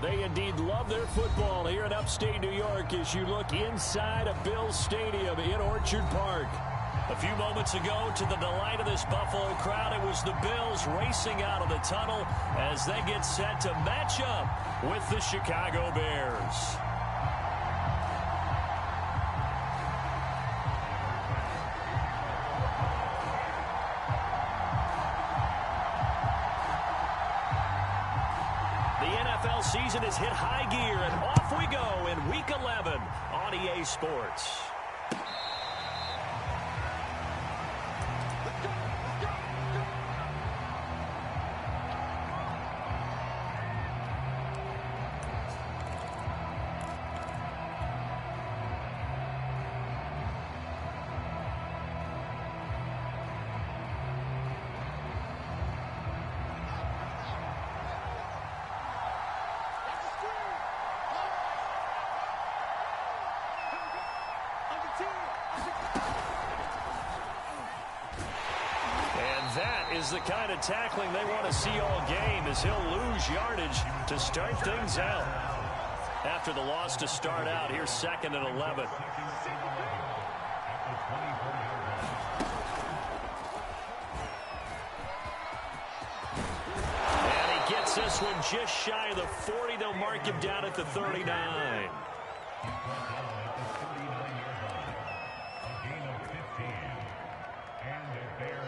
They indeed love their football here in upstate New York as you look inside of Bills Stadium in Orchard Park. A few moments ago, to the delight of this Buffalo crowd, it was the Bills racing out of the tunnel as they get set to match up with the Chicago Bears. Season has hit high gear, and off we go in Week 11 on EA Sports. Is the kind of tackling they want to see all game as he'll lose yardage to start things out. After the loss to start out, here's 2nd and 11. And he gets this one just shy of the 40. They'll mark him down at the 39.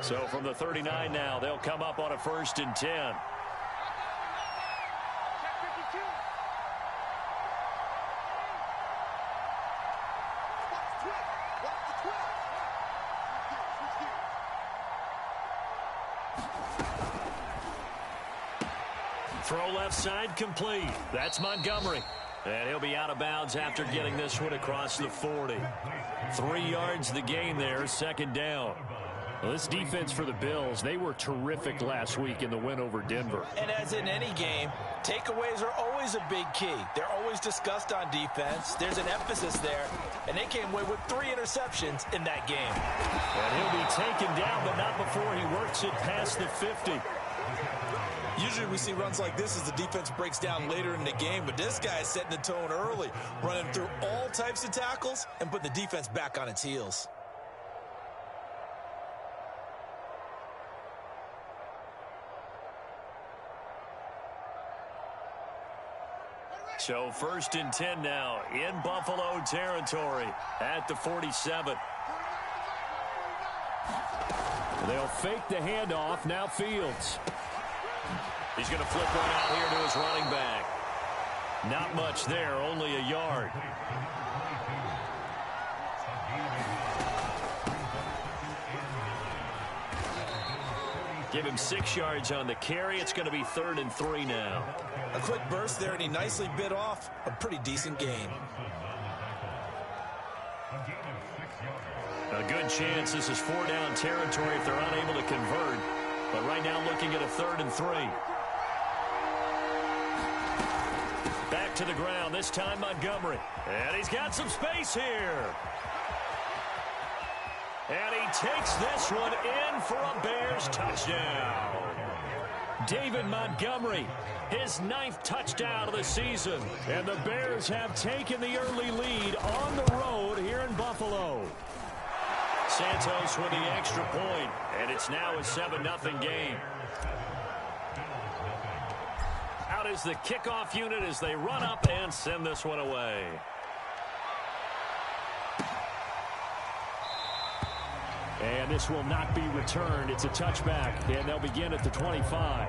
So from the 39 now, they'll come up on a 1st and 10. Throw left side complete. That's Montgomery. And he'll be out of bounds after getting this one across the 40. 3 yards the gain there, 2nd down. Well, this defense for the Bills, they were terrific last week in the win over Denver. And as in any game, takeaways are always a big key. They're always discussed on defense. There's an emphasis there, and they came away with 3 interceptions in that game. And he'll be taken down, but not before he works it past the 50. Usually we see runs like this as the defense breaks down later in the game, but this guy is setting the tone early, running through all types of tackles and putting the defense back on its heels. So 1st and 10 now in Buffalo territory at the 47. They'll fake the handoff. Now Fields. He's going to flip one out here to his running back. Not much there, only a yard. Give him 6 yards on the carry. It's going to be 3rd and 3 now. A quick burst there, and he nicely bit off a pretty decent gain. A good chance this is 4-down territory if they're unable to convert. But right now looking at a 3rd and 3. Back to the ground, this time Montgomery. And he's got some space here. And he takes this one in for a Bears touchdown. David Montgomery, his 9th touchdown of the season. And the Bears have taken the early lead on the road here in Buffalo. Santos with the extra point, and it's now a 7-0 game. Out is the kickoff unit as they run up and send this one away. And this will not be returned. It's a touchback, and they'll begin at the 25.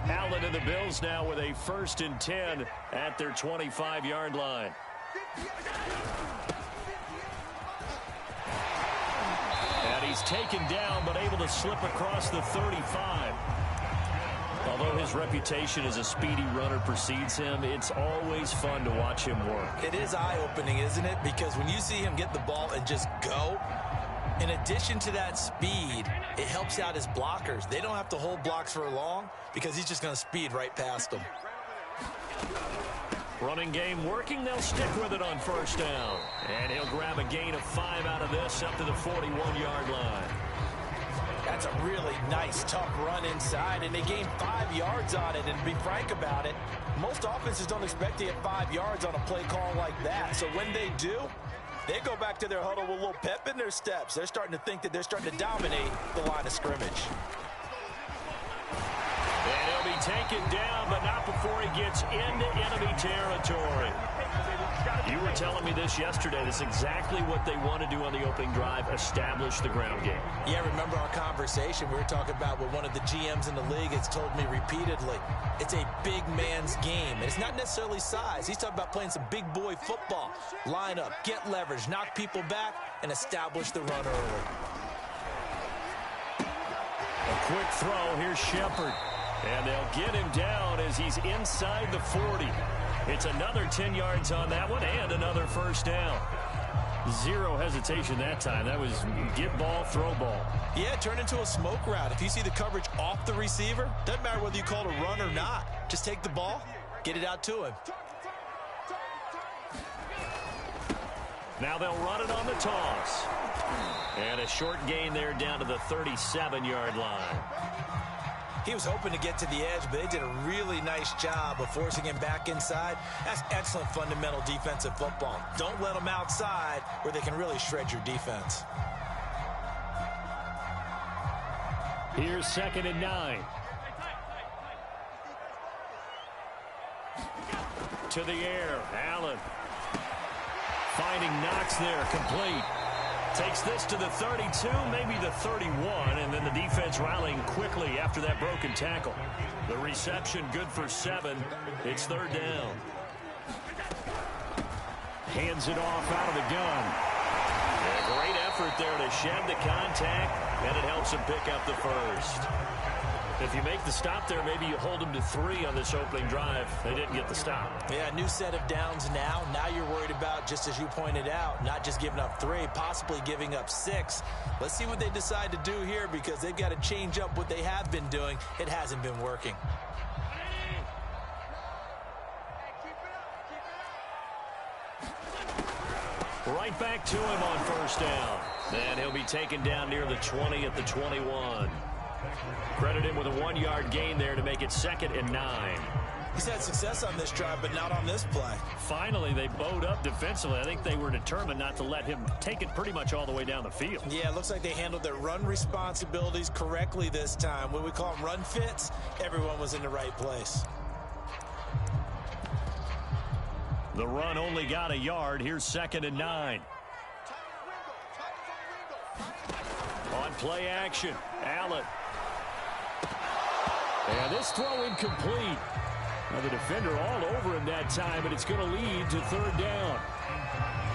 Allen and the Bills now with a 1st and 10 at their 25-yard line. And he's taken down but able to slip across the 35. Although his reputation as a speedy runner precedes him, it's always fun to watch him work. It is eye-opening, isn't it? Because when you see him get the ball and just go, in addition to that speed, it helps out his blockers. They don't have to hold blocks for long because he's just going to speed right past them. Running game working. They'll stick with it on first down. And he'll grab a gain of 5 out of this up to the 41-yard line. That's a really nice, tough run inside, and they gained 5 yards on it. And to be frank about it, most offenses don't expect to get 5 yards on a play call like that. So when they do, they go back to their huddle with a little pep in their steps. They're starting to think that they're starting to dominate the line of scrimmage. And he'll be taken down, but not before he gets into enemy territory. You were telling me this yesterday. This is exactly what they want to do on the opening drive, establish the ground game. Yeah, remember our conversation we were talking about what one of the GMs in the league has told me repeatedly. It's a big man's game, and it's not necessarily size. He's talking about playing some big boy football. Line up, get leverage, knock people back, and establish the run early. A quick throw. Here's Shepard. And they'll get him down as he's inside the 40. It's another 10 yards on that one and another first down. Zero hesitation that time. That was get ball, throw ball. Yeah, turn into a smoke route. If you see the coverage off the receiver, doesn't matter whether you call it a run or not. Just take the ball, get it out to him. Now they'll run it on the toss. And a short gain there down to the 37-yard line. He was hoping to get to the edge, but they did a really nice job of forcing him back inside. That's excellent fundamental defensive football. Don't let them outside where they can really shred your defense. Here's 2nd and 9. To the air, Allen. Finding Knox there, complete. Takes this to the 32, maybe the 31, and then the defense rallying quickly after that broken tackle. The reception good for 7. It's 3rd down. Hands it off out of the gun. And a great effort there to shed the contact, and it helps him pick up the first. If you make the stop there, maybe you hold them to 3 on this opening drive. They didn't get the stop. Yeah, new set of downs now. Now you're worried about, just as you pointed out, not just giving up 3, possibly giving up 6. Let's see what they decide to do here because they've got to change up what they have been doing. It hasn't been working. Right back to him on first down. And he'll be taken down near the 20 at the 21. Credit him with a 1-yard gain there to make it 2nd and 9. He's had success on this drive, but not on this play. Finally, they bowed up defensively. I think they were determined not to let him take it pretty much all the way down the field. Yeah, it looks like they handled their run responsibilities correctly this time. When we call them run fits, everyone was in the right place. The run only got a yard. Here's 2nd and 9. On play action, Allen. And this throw incomplete. Now the defender all over him that time, but it's going to lead to 3rd down.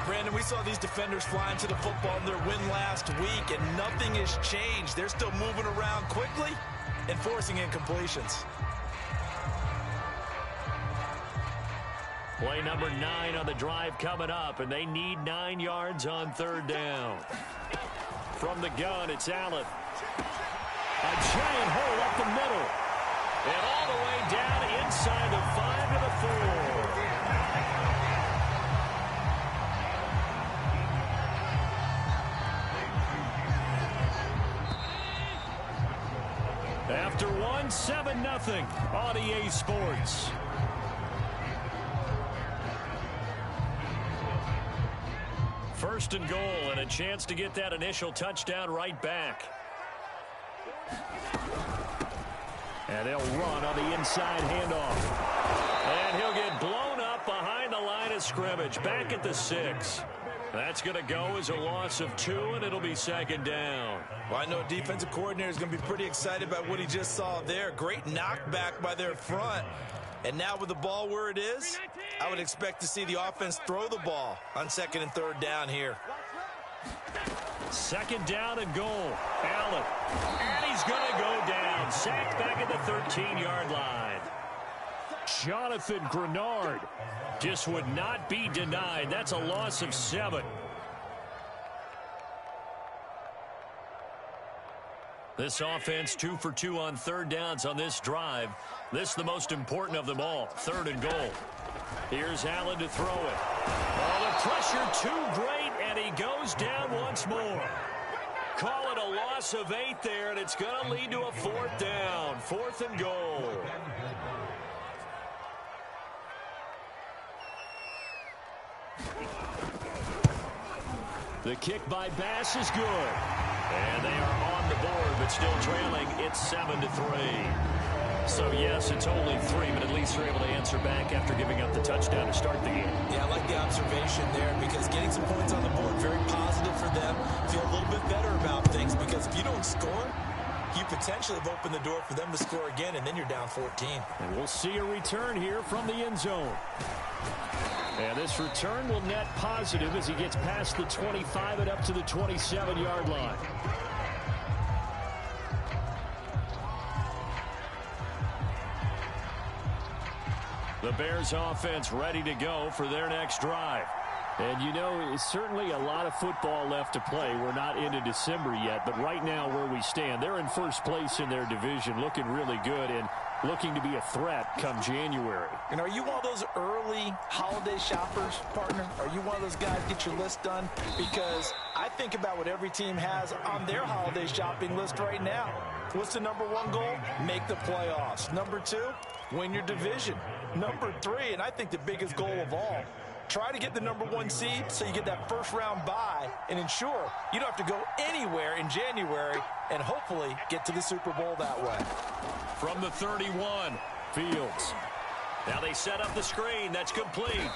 Brandon, we saw these defenders flying to the football in their win last week, and nothing has changed. They're still moving around quickly and forcing incompletions. Play number 9 on the drive coming up, and they need 9 yards on 3rd down. From the gun, it's Allen. A giant hole up the middle. And all the way down inside the 5 to the 4. After 1, 7-0 on EA Sports. First and goal, and a chance to get that initial touchdown right back. And they'll run on the inside handoff. And he'll get blown up behind the line of scrimmage, back at the 6. That's going to go as a loss of 2, and it'll be 2nd down. Well, I know a defensive coordinator is going to be pretty excited about what he just saw there. Great knockback by their front. And now with the ball where it is, I would expect to see the offense throw the ball on 2nd and 3rd down here. 2nd down and goal. Allen. And he's going to go down. Sacked back at the 13-yard line. Jonathan Grenard just would not be denied. That's a loss of 7. This offense 2 for 2 on 3rd downs on this drive. This is the most important of them all. 3rd and goal. Here's Allen to throw it. Oh, the pressure too great, and he goes down once more. Call it a loss of 8 there, and it's going to lead to a 4th down. 4th and goal. The kick by Bass is good. And they are on the board, but still trailing. It's 7-3. So, yes, it's only 3, but at least they're able to answer back after giving up the touchdown to start the game. Yeah, I like the observation there because getting some points on the board, very positive for them. Feel a little bit better about things because if you don't score, you potentially have opened the door for them to score again, and then you're down 14. And we'll see a return here from the end zone. And this return will net positive as he gets past the 25 and up to the 27-yard line. The Bears offense ready to go for their next drive. And, you know, it's certainly a lot of football left to play. We're not into December yet, but right now where we stand, they're in first place in their division, looking really good and looking to be a threat come January. And are you one of those early holiday shoppers, partner? Are you one of those guys get your list done? Because I think about what every team has on their holiday shopping list right now. What's the #1 goal? Make the playoffs. #2, win your division. #3, and I think the biggest goal of all, try to get the #1 seed so you get that first-round bye and ensure you don't have to go anywhere in January and hopefully get to the Super Bowl that way. From the 31, Fields. Now they set up the screen. That's complete.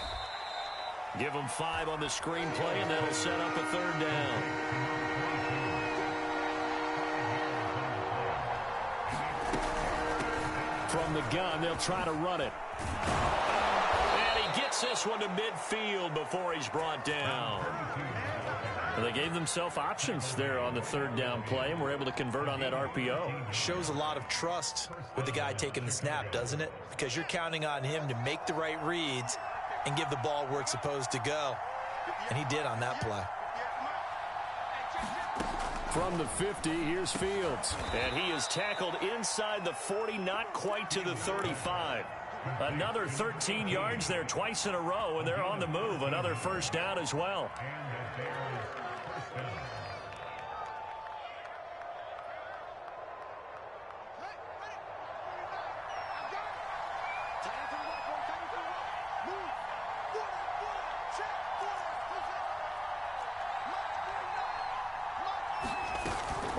Give them 5 on the screen play, and that'll set up a 3rd down. From the gun, they'll try to run it. And he gets this one to midfield before he's brought down. Well, they gave themselves options there on the 3rd down play, and were able to convert on that RPO. Shows a lot of trust with the guy taking the snap, doesn't it? Because you're counting on him to make the right reads and give the ball where it's supposed to go. And he did on that play. From the 50, here's Fields. And he is tackled inside the 40, not quite to the 35. Another 13 yards there twice in a row, and they're on the move. Another 1st down as well.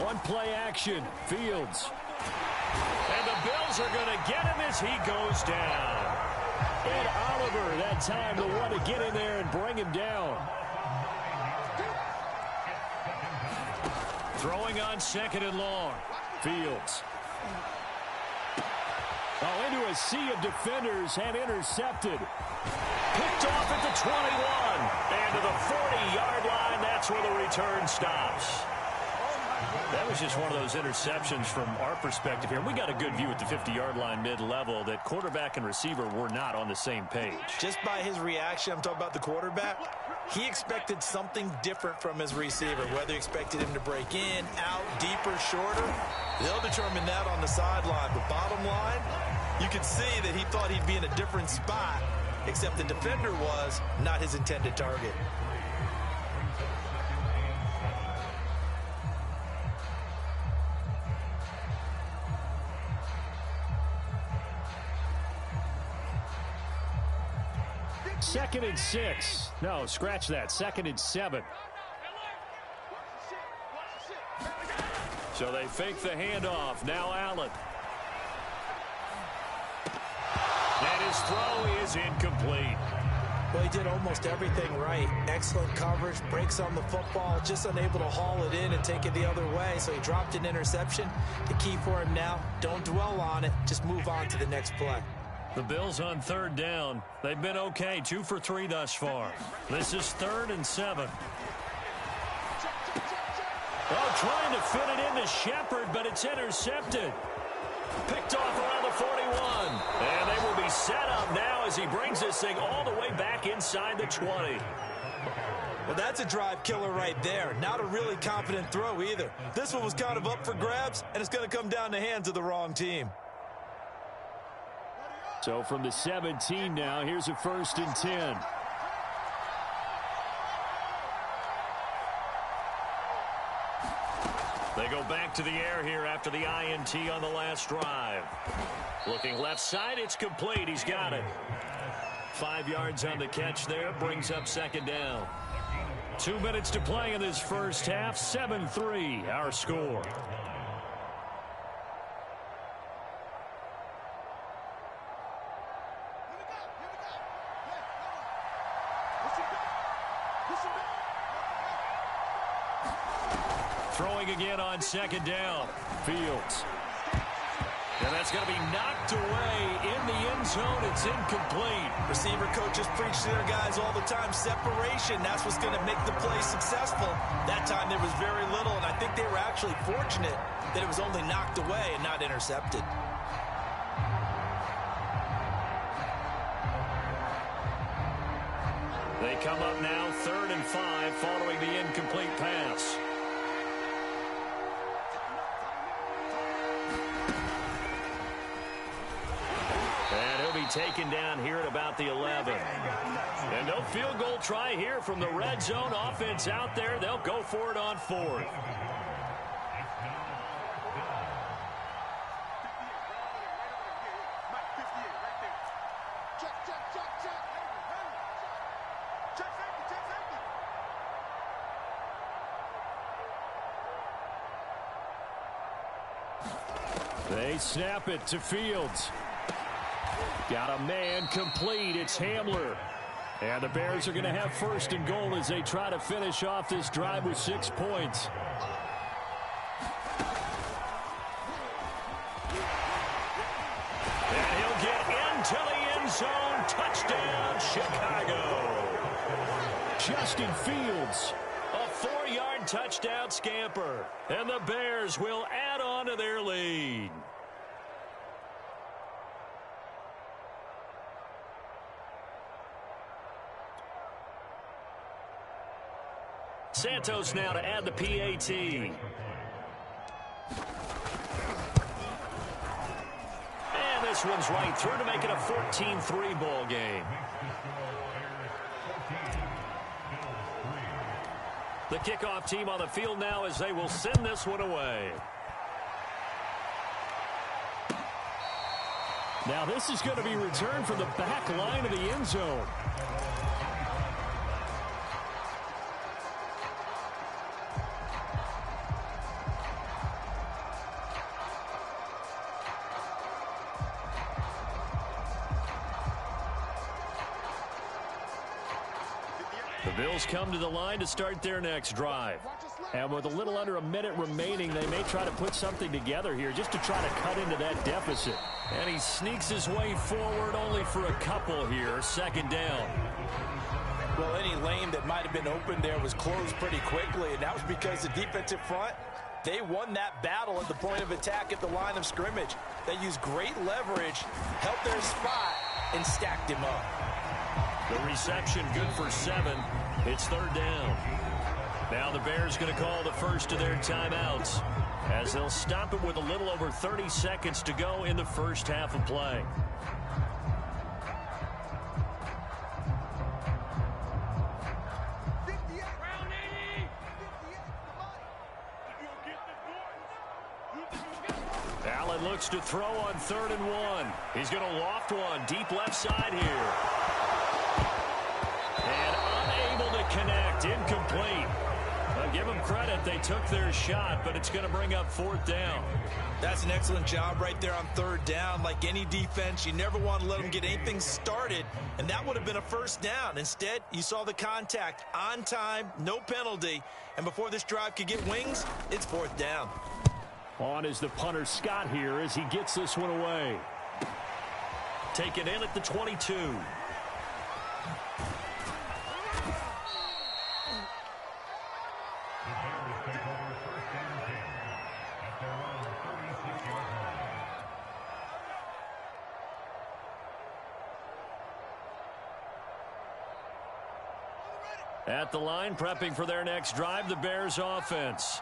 On play action, Fields. And the Bills are going to get him as he goes down. Ed Oliver, that time, the one to get in there and bring him down. Throwing on 2nd and long. Fields. Oh, into a sea of defenders and intercepted. Picked off at the 21. And to the 40-yard line, that's where the return stops. That was just one of those interceptions from our perspective here. We got a good view at the 50-yard line mid-level that quarterback and receiver were not on the same page. Just by his reaction, I'm talking about the quarterback, he expected something different from his receiver, whether he expected him to break in, out, deeper, shorter. They'll determine that on the sideline. But bottom line, you can see that he thought he'd be in a different spot, except the defender was not his intended target. Second and 6. No, scratch that. 2nd and 7. So they fake the handoff. Now Allen. And his throw is incomplete. Well, he did almost everything right. Excellent coverage, breaks on the football, just unable to haul it in and take it the other way. So he dropped an interception. The key for him now, don't dwell on it. Just move on to the next play. The Bills on 3rd down. They've been okay, 2 for 3 thus far. This is 3rd and 7. Oh, trying to fit it into Shepard, but it's intercepted. Picked off around the 41. And they will be set up now as he brings this thing all the way back inside the 20. Well, that's a drive killer right there. Not a really confident throw either. This one was kind of up for grabs, and it's going to come down the hands of the wrong team. So from the 17 now, here's a 1st and 10. They go back to the air here after the INT on the last drive. Looking left side, it's complete. He's got it. 5 yards on the catch there, brings up 2nd down. 2 minutes to play in this first half, 7-3 our score. Throwing again on 2nd down. Fields. And that's going to be knocked away in the end zone. It's incomplete. Receiver coaches preach to their guys all the time. Separation, that's what's going to make the play successful. That time there was very little, and I think they were actually fortunate that it was only knocked away and not intercepted. They come up now 3rd and 5 following the incomplete pass. Taken down here at about the 11. And no field goal try here from the red zone. Offense out there. They'll go for it on 4th. They snap it to Fields. Got a man complete. It's Hamler. And the Bears are going to have 1st and goal as they try to finish off this drive with 6 points. And he'll get into the end zone. Touchdown, Chicago. Justin Fields, a 4-yard touchdown scamper. And the Bears will add on to their lead. Santos now to add the PAT. And this one's right through to make it a 14-3 ball game. The kickoff team on the field now as they will send this one away. Now this is going to be returned from the back line of the end zone. The Bills come to the line to start their next drive. And with a little under a minute remaining, they may try to put something together here just to try to cut into that deficit. And he sneaks his way forward only for a couple here. 2nd down. Well, any lane that might have been open there was closed pretty quickly, and that was because the defensive front, they won that battle at the point of attack at the line of scrimmage. They used great leverage, held their spot, and stacked him up. The reception good for 7. It's 3rd down. Now the Bears going to call the first of their timeouts as they'll stop it with a little over 30 seconds to go in the first half of play. Allen looks to throw on 3rd and 1. He's going to loft one deep left side here. And unable to connect, incomplete. I'll give them credit, they took their shot, but it's going to bring up 4th down. That's an excellent job right there on 3rd down. Like any defense, you never want to let them get anything started, and that would have been a 1st down. Instead, you saw the contact on time, no penalty, and before this drive could get wings, it's 4th down. On is the punter Scott here as he gets this one away. Taken in at the 22. At the line, prepping for their next drive, the Bears offense.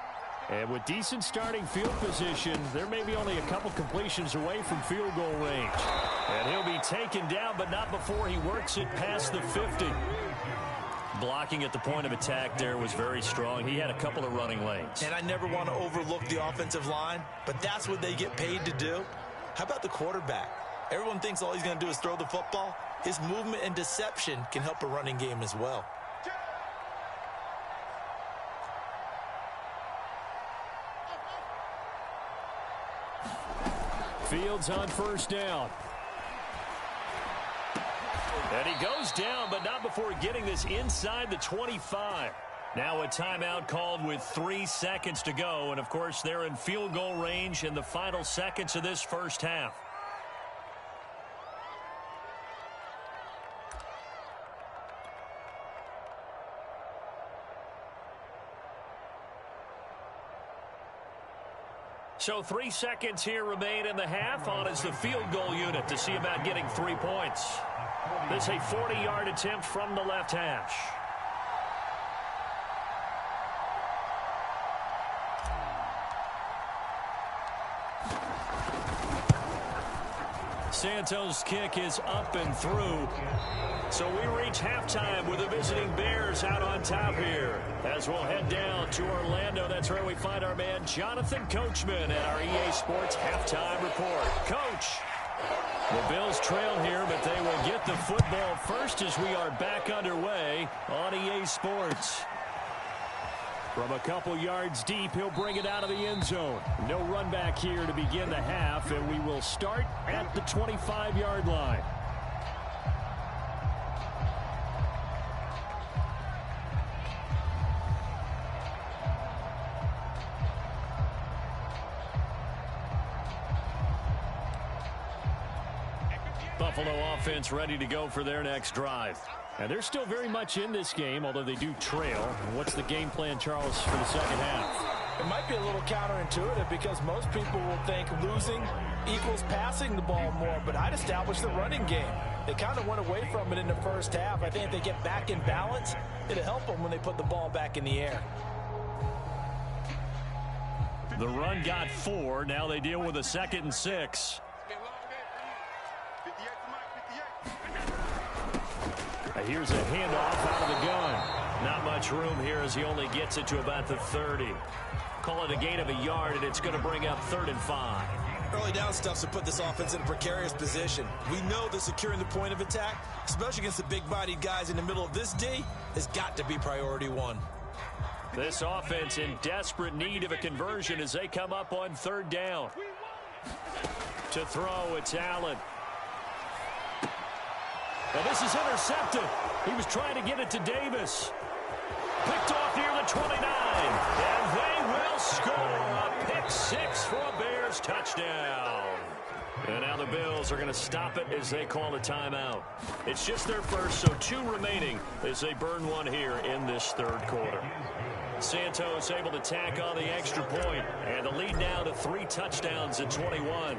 And with decent starting field position, there may be only a couple completions away from field goal range. And he'll be taken down, but not before he works it past the 50. Blocking at the point of attack there was very strong. He had a couple of running lanes. And I never want to overlook the offensive line, but that's what they get paid to do. How about the quarterback? Everyone thinks all he's going to do is throw the football. His movement and deception can help a running game as well. Fields on first down. And he goes down, but not before getting this inside the 25. Now a timeout called with 3 seconds to go. And, of course, they're in field goal range in the final seconds of this first half. So 3 seconds here remain in the half. On is the field goal unit to see about getting 3 points. This is a 40-yard attempt from the left hash. Santos' kick is up and through. So we reach halftime with the visiting Bears out on top here. As we'll head down to Orlando, that's where we find our man Jonathan Coachman at our EA Sports Halftime Report. Coach, the Bills trail here, but they will get the football first as we are back underway on EA Sports. From a couple yards deep, he'll bring it out of the end zone. No run back here to begin the half, and we will start at the 25-yard line. Buffalo offense ready to go for their next drive. And they're still very much in this game, although they do trail. What's the game plan, Charles, for the second half? It might be a little counterintuitive because most people will think losing equals passing the ball more, but I'd establish the running game. They kind of went away from it in the first half. I think if they get back in balance, it'll help them when they put the ball back in the air. The run got 4. Now they deal with a 2nd and 6. Here's a handoff out of the gun. Not much room here as he only gets it to about the 30. Call it a gain of a yard, and it's going to bring up 3rd and 5. Early down stuff to put this offense in a precarious position. We know that securing the point of attack, especially against the big-bodied guys in the middle of this D, has got to be priority 1. This offense in desperate need of a conversion as they come up on 3rd down. To throw, it's Allen. Well, this is intercepted. He was trying to get it to Davis. Picked off near the 29. And they will score a pick 6 for a Bears touchdown. And now the Bills are going to stop it as they call a timeout. It's just their first, so 2 remaining as they burn 1 here in this 3rd quarter. Santos able to tack on the extra point, and the lead now to 3 touchdowns at 21.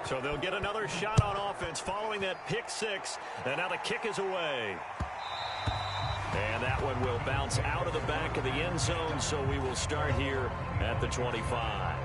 So they'll get another shot on offense following that pick 6, and now the kick is away. And that one will bounce out of the back of the end zone, so we will start here at the 25.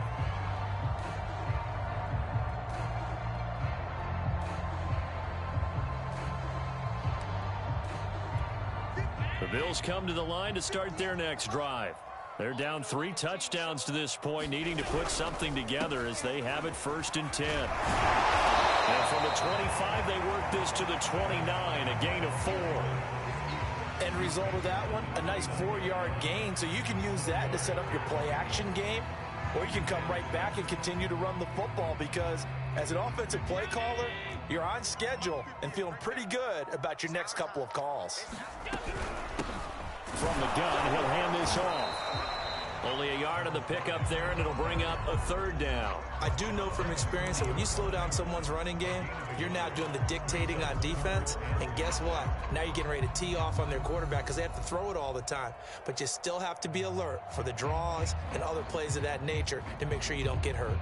The Bills come to the line to start their next drive. They're down 3 touchdowns to this point, needing to put something together as they have it 1st and 10. And from the 25, they work this to the 29, a gain of 4. End result of that one, a nice 4-yard gain, so you can use that to set up your play-action game, or you can come right back and continue to run the football because as an offensive play caller, you're on schedule and feeling pretty good about your next couple of calls. From the gun, he'll hand this off. Only a yard on the pickup there, and it'll bring up a 3rd down. I do know from experience that when you slow down someone's running game, you're now doing the dictating on defense. And guess what? Now you're getting ready to tee off on their quarterback because they have to throw it all the time. But you still have to be alert for the draws and other plays of that nature to make sure you don't get hurt.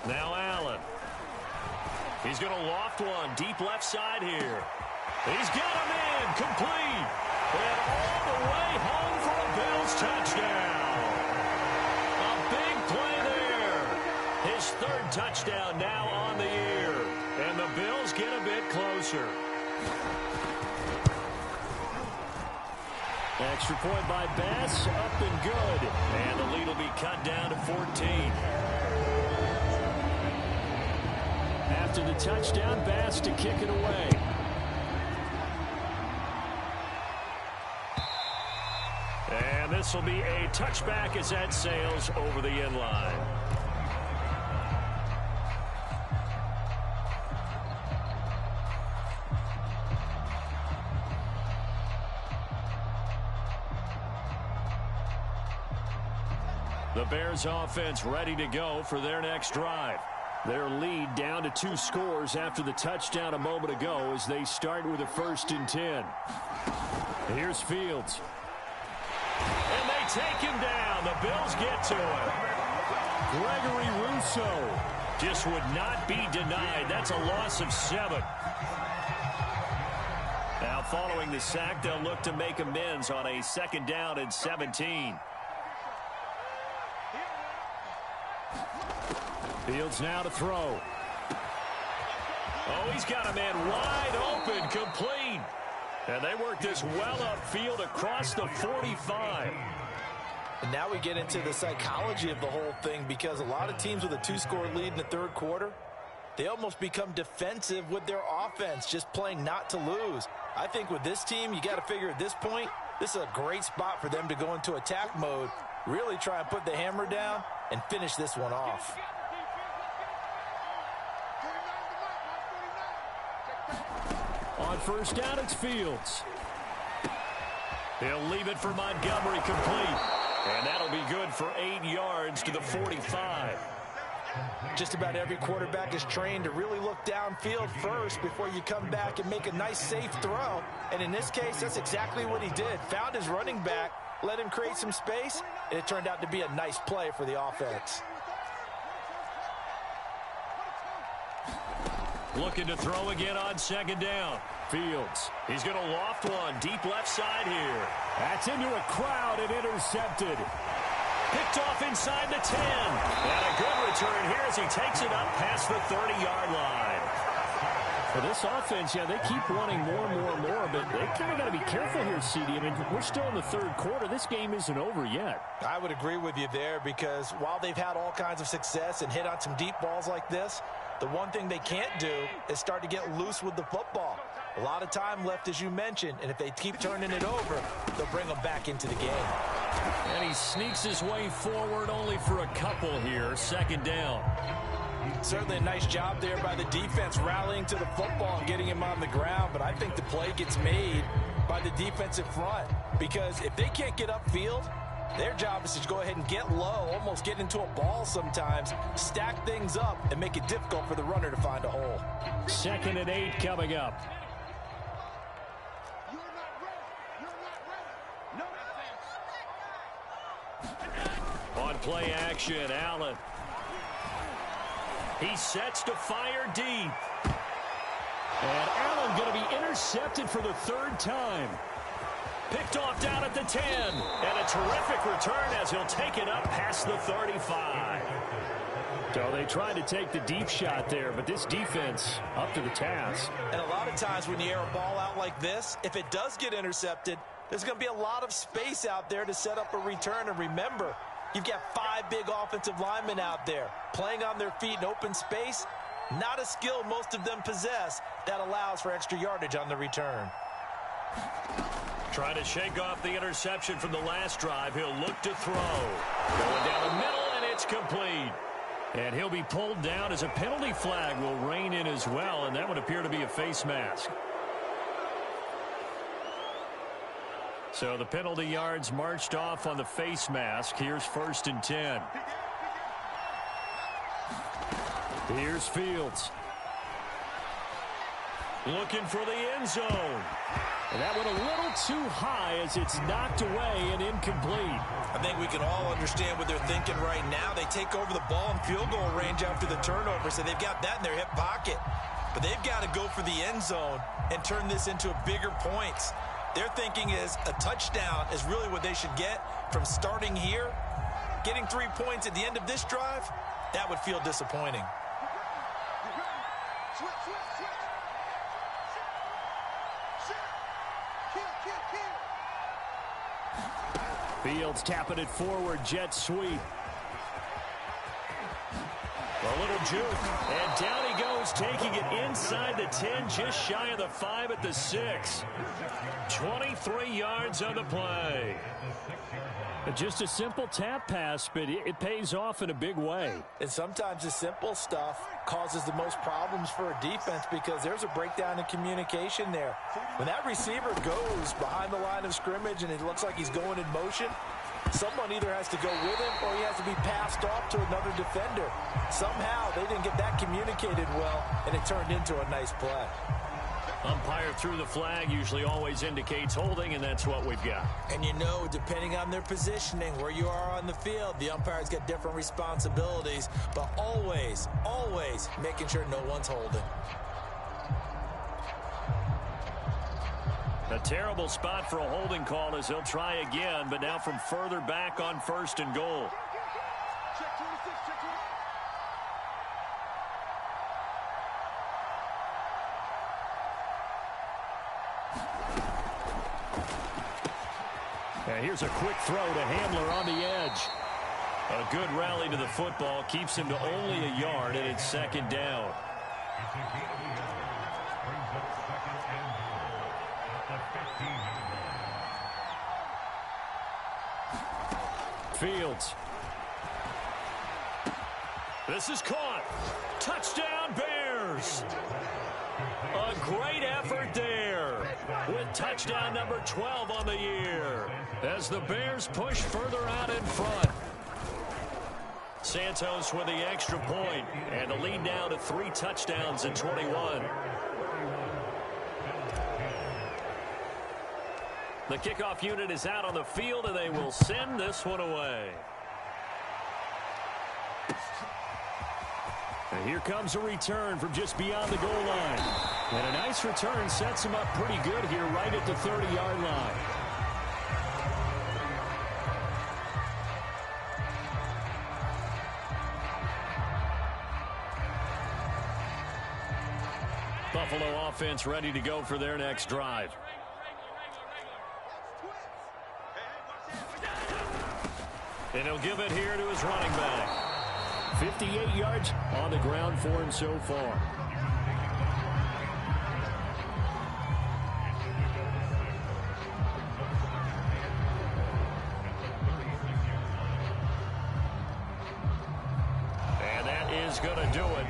Now Allen. He's going to loft one deep left side here. He's got him in, complete. And all the way home for a Bills touchdown. A big play there. His third touchdown now on the year. And the Bills get a bit closer. Extra point by Bass, up and good. And the lead will be cut down to 14. After the touchdown, Bass to kick it away. And this will be a touchback as that sails over the end line. The Bears offense ready to go for their next drive. Their lead down to 2 scores after the touchdown a moment ago as they start with a 1st and 10. Here's Fields. And they take him down. The Bills get to him. Gregory Rousseau just would not be denied. That's a loss of 7. Now following the sack, they'll look to make amends on a 2nd down and 17. Fields now to throw. Oh, he's got a man wide open, complete. And they work this well upfield across the 45. And now we get into the psychology of the whole thing, because a lot of teams with a 2-score lead in the 3rd quarter, they almost become defensive with their offense, just playing not to lose. I think with this team, you got to figure at this point, this is a great spot for them to go into attack mode, really try and put the hammer down and finish this one off. On 1st down, it's Fields. He'll leave it for Montgomery, complete. And that'll be good for 8 yards to the 45. Just about every quarterback is trained to really look downfield first before you come back and make a nice, safe throw. And in this case, that's exactly what he did. Found his running back, let him create some space, and it turned out to be a nice play for the offense. Looking to throw again on 2nd down. Fields. He's going to loft one deep left side here. That's into a crowd and intercepted. Picked off inside the 10. And a good return here as he takes it up past the 30-yard line. For this offense, yeah, they keep wanting more and more and more, but they kind of got to be careful here, CD. I mean, we're still in the 3rd quarter. This game isn't over yet. I would agree with you there, because while they've had all kinds of success and hit on some deep balls like this, the one thing they can't do is start to get loose with the football. A lot of time left, as you mentioned, and if they keep turning it over, they'll bring them back into the game. And he sneaks his way forward only for a couple here. 2nd down. Certainly a nice job there by the defense rallying to the football and getting him on the ground, but I think the play gets made by the defensive front, because if they can't get upfield, their job is to go ahead and get low, almost get into a ball sometimes, stack things up, and make it difficult for the runner to find a hole. 2nd and 8 coming up. On play action, Allen. He sets to fire deep. And Allen going to be intercepted for the 3rd time. Picked off down at the 10. And a terrific return as he'll take it up past the 35. So they tried to take the deep shot there, but this defense up to the task. And a lot of times when you air a ball out like this, if it does get intercepted, there's going to be a lot of space out there to set up a return. And remember, you've got 5 big offensive linemen out there playing on their feet in open space. Not a skill most of them possess that allows for extra yardage on the return. Trying to shake off the interception from the last drive. He'll look to throw. Going down the middle, and it's complete. And he'll be pulled down as a penalty flag will rein in as well, and that would appear to be a face mask. So the penalty yards marched off on the face mask. Here's 1st and 10. Here's Fields. Looking for the end zone. And that went a little too high as it's knocked away and incomplete. I think we can all understand what they're thinking right now. They take over the ball in field goal range after the turnover, so they've got that in their hip pocket. But they've got to go for the end zone and turn this into bigger points. Their thinking is a touchdown is really what they should get from starting here. Getting 3 points at the end of this drive, that would feel disappointing. Fields tapping it forward, jet sweep. A little juke, and down he goes, taking it inside the 10, just shy of the 5 at the 6. 23 yards on the play. Just a simple tap pass, but it pays off in a big way. And sometimes the simple stuff causes the most problems for a defense because there's a breakdown in communication there. When that receiver goes behind the line of scrimmage and it looks like he's going in motion, someone either has to go with him or he has to be passed off to another defender. Somehow they didn't get that communicated well, and it turned into a nice play. Umpire threw the flag, usually always indicates holding, and that's what we've got. And you know, depending on their positioning, where you are on the field, the umpires get different responsibilities, but always, always making sure no one's holding. A terrible spot for a holding call as he'll try again, but now from further back on 1st and goal. And here's a quick throw to Handler on the edge. A good rally to the football keeps him to only a yard, and it's 2nd down. Fields. This is caught. Touchdown, Bears. A great effort there with touchdown number 12 on the year as the Bears push further out in front. Santos with the extra point and the lead now to 3 touchdowns in 21. The kickoff unit is out on the field, and they will send this one away. And here comes a return from just beyond the goal line. And a nice return sets him up pretty good here right at the 30-yard line. Buffalo offense ready to go for their next drive. And he'll give it here to his running back. 58 yards on the ground for him so far. And that is going to do it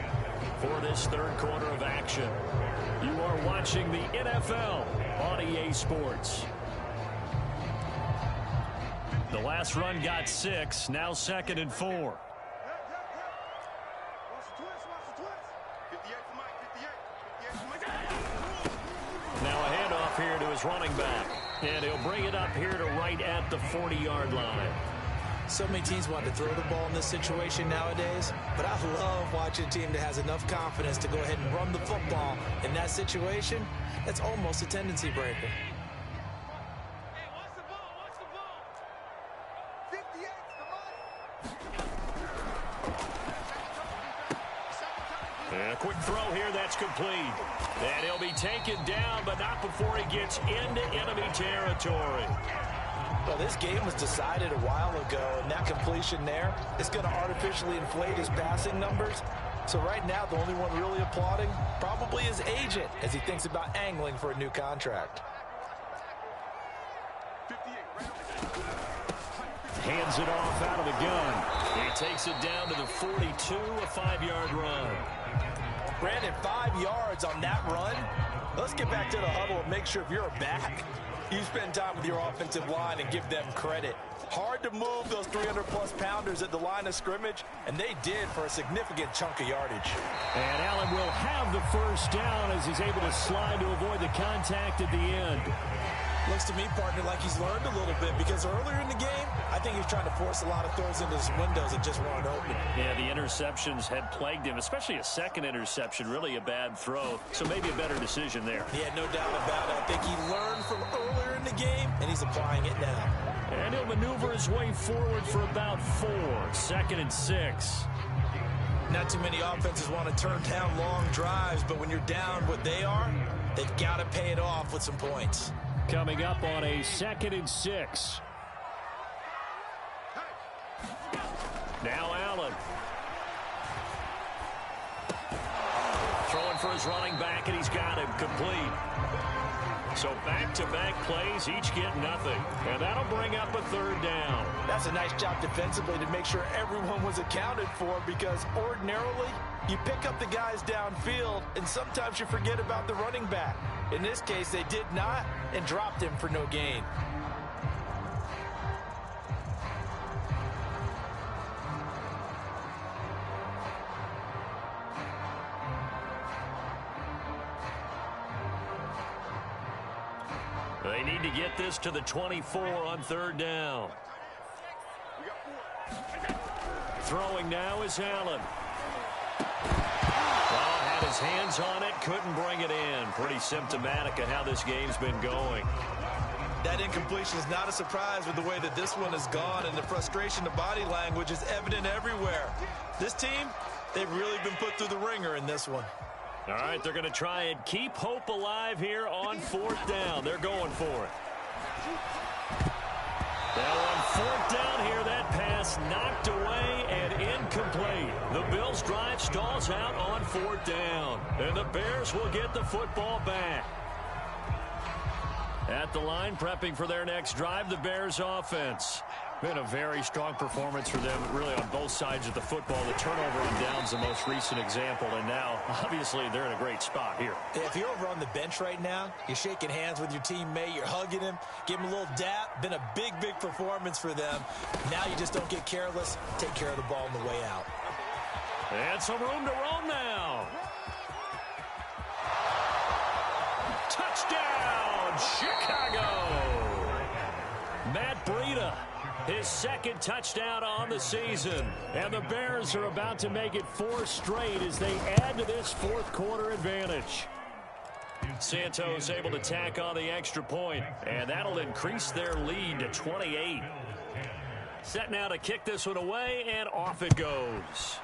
for this 3rd quarter of action. You are watching the NFL on EA Sports. The last run got 6, now 2nd and 4. Now a handoff here to his running back. And he'll bring it up here to right at the 40-yard line. So many teams want to throw the ball in this situation nowadays, but I love watching a team that has enough confidence to go ahead and run the football. In that situation, that's almost a tendency breaker. And a quick throw here, that's complete. And he'll be taken down, but not before he gets into enemy territory. Well, this game was decided a while ago, and that completion there is going to artificially inflate his passing numbers. So right now, the only one really applauding probably his agent as he thinks about angling for a new contract. Hands it off out of the gun. He takes it down to the 42, a 5-yard run. Brandon, 5 yards on that run. Let's get back to the huddle and make sure if you're a back, You spend time with your offensive line and give them credit. Hard to move those 300-plus pounders at the line of scrimmage, and they did for a significant chunk of yardage. And Allen will have the first down as he's able to slide to avoid the contact at the end. Looks to me, partner, like he's learned a little bit, because earlier in the game, I think he was trying to force a lot of throws into his windows that just weren't open. Yeah, the interceptions had plagued him, especially a second interception, really a bad throw. So maybe a better decision there. Yeah, no doubt about it. I think he learned from earlier in the game, and he's applying it now. And he'll maneuver his way forward for about 4. 2nd and 6. Not too many offenses want to turn down long drives, but when you're down what they are, they've got to pay it off with some points. Coming up on a 2nd and 6. Now Allen. Throwing for his running back, and he's got him complete. So back-to-back plays, each get nothing. And that'll bring up a 3rd down. That's a nice job defensively to make sure everyone was accounted for, because ordinarily you pick up the guys downfield and sometimes you forget about the running back. In this case, they did not and dropped him for no gain. They need to get this to the 24 on 3rd down. Throwing now is Allen. Well, had his hands on it, couldn't bring it in. Pretty symptomatic of how this game's been going. That incompletion is not a surprise with the way that this one has gone, and the frustration of body language is evident everywhere. This team, they've really been put through the ringer in this one. All right, they're going to try and keep hope alive here on 4th down. They're going for it. Now on 4th down here, that pass knocked away and incomplete. The Bills' drive stalls out on 4th down, and the Bears will get the football back. At the line, prepping for their next drive, the Bears offense. Been a very strong performance for them, really, on both sides of the football. The turnover on downs the most recent example, and now, obviously, they're in a great spot here. If you're over on the bench right now, you're shaking hands with your teammate, you're hugging him, give him a little dap. Been a big, big performance for them. Now you just don't get careless. Take care of the ball on the way out. And some room to roam now. Touchdown, Chicago! Matt Breida, his 2nd touchdown on the season. And the Bears are about to make it 4 straight as they add to this 4th quarter advantage. Santos able to tack on the extra point, and that'll increase their lead to 28. Set now to kick this one away, and off it goes.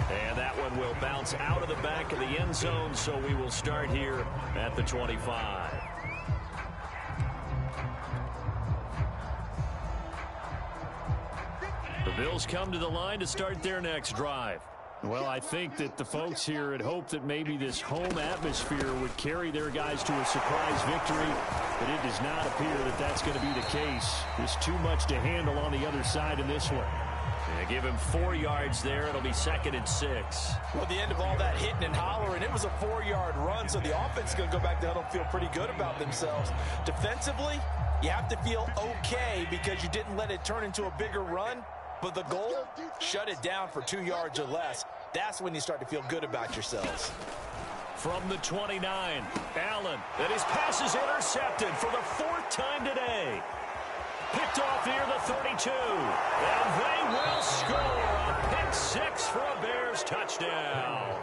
And that one will bounce out of the back of the end zone, so we will start here at the 25. The Bills come to the line to start their next drive. Well, I think that the folks here had hoped that maybe this home atmosphere would carry their guys to a surprise victory, but it does not appear that that's going to be the case. There's too much to handle on the other side in this one. Yeah, give him 4 yards there. It'll be 2nd and 6. Well, at the end of all that hitting and hollering, it was a 4-yard run, so the offense is going to go back down and feel pretty good about themselves. Defensively, you have to feel okay because you didn't let it turn into a bigger run. But the goal, shut it down for 2 yards or less. That's when you start to feel good about yourselves. From the 29, Allen, and his pass is intercepted for the 4th time today. Picked off near the 32, and they will score a pick 6 for a Bears touchdown.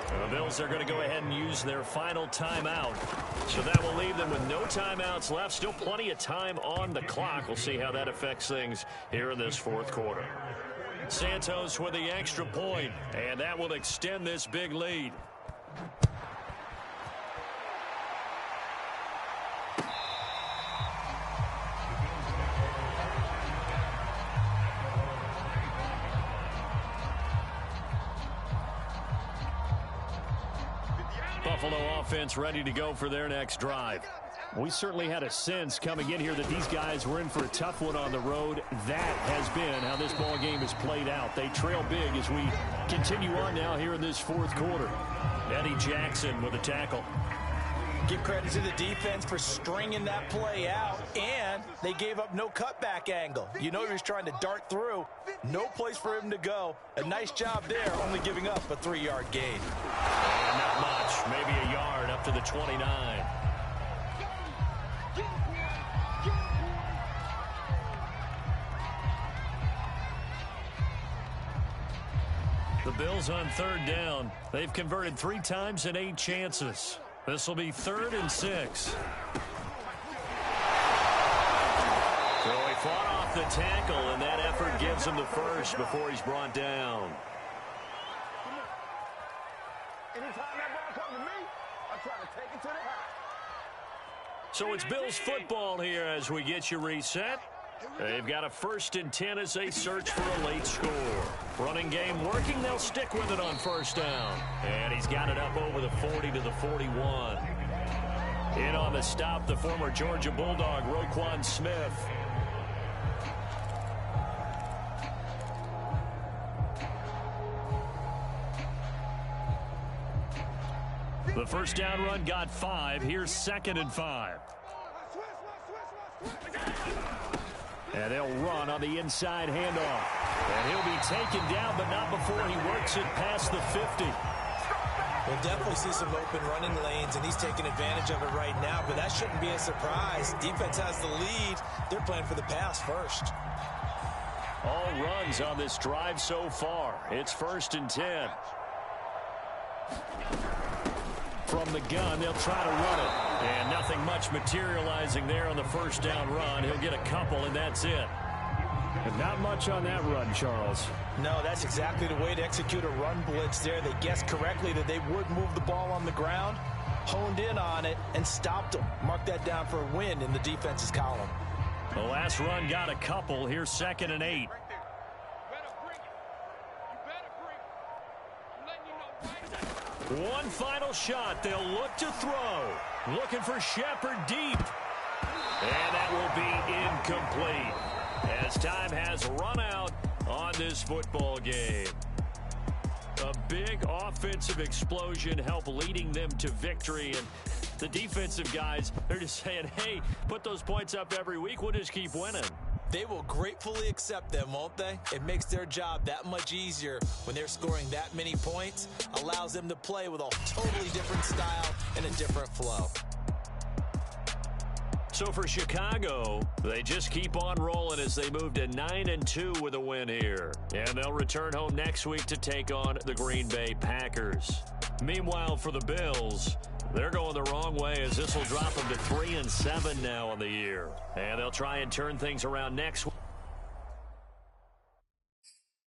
And the Bills are going to go ahead and use their final timeout. So that will leave them with no timeouts left. Still plenty of time on the clock. We'll see how that affects things here in this 4th quarter. Santos with the extra point, and that will extend this big lead. Buffalo offense ready to go for their next drive. We certainly had a sense coming in here that these guys were in for a tough one on the road. That has been how this ball game has played out. They trail big as we continue on now here in this 4th quarter. Eddie Jackson with a tackle. Give credit to the defense for stringing that play out, and they gave up no cutback angle. You know he was trying to dart through. No place for him to go. A nice job there, only giving up a 3-yard gain. And not much, maybe a yard up to the 29. The Bills on 3rd down. They've converted 3 times in 8 chances. This will be 3rd and 6. So he fought off the tackle, and that effort gives him the first before he's brought down. Anytime that ball comes to me, I try to take it to the house. So it's Bills football here as we get you reset. They've got a 1st and 10 as they search for a late score. Running game working. They'll stick with it on 1st down. And he's got it up over the 40 to the 41. In on the stop, the former Georgia Bulldog, Roquan Smith. The 1st down run got 5. Here's 2nd and 5. And they'll run on the inside handoff. And he'll be taken down, but not before he works it past the 50. We'll definitely see some open running lanes, and he's taking advantage of it right now, but that shouldn't be a surprise. Defense has the lead. They're playing for the pass first. All runs on this drive so far. It's 1st and 10. From the gun, they'll try to run it. And nothing much materializing there on the 1st down run. He'll get a couple, and that's it. And not much on that run, Charles. No, that's exactly the way to execute a run blitz there. They guessed correctly that they would move the ball on the ground, honed in on it, and stopped them. Mark that down for a win in the defense's column. The last run got a couple. Here's 2nd and 8. One final shot. They'll look to throw. Looking for Shepard deep. And that will be incomplete as time has run out on this football game. A big offensive explosion helped leading them to victory. And the defensive guys, they're just saying, hey, put those points up every week. We'll just keep winning. They will gratefully accept them, won't they? It makes their job that much easier when they're scoring that many points. Allows them to play with a totally different style and a different flow. So for Chicago, they just keep on rolling as they move to 9-2 with a win here. And they'll return home next week to take on the Green Bay Packers. Meanwhile, for the Bills, they're going the wrong way as this will drop them to 3-7 now on the year. And they'll try and turn things around next week.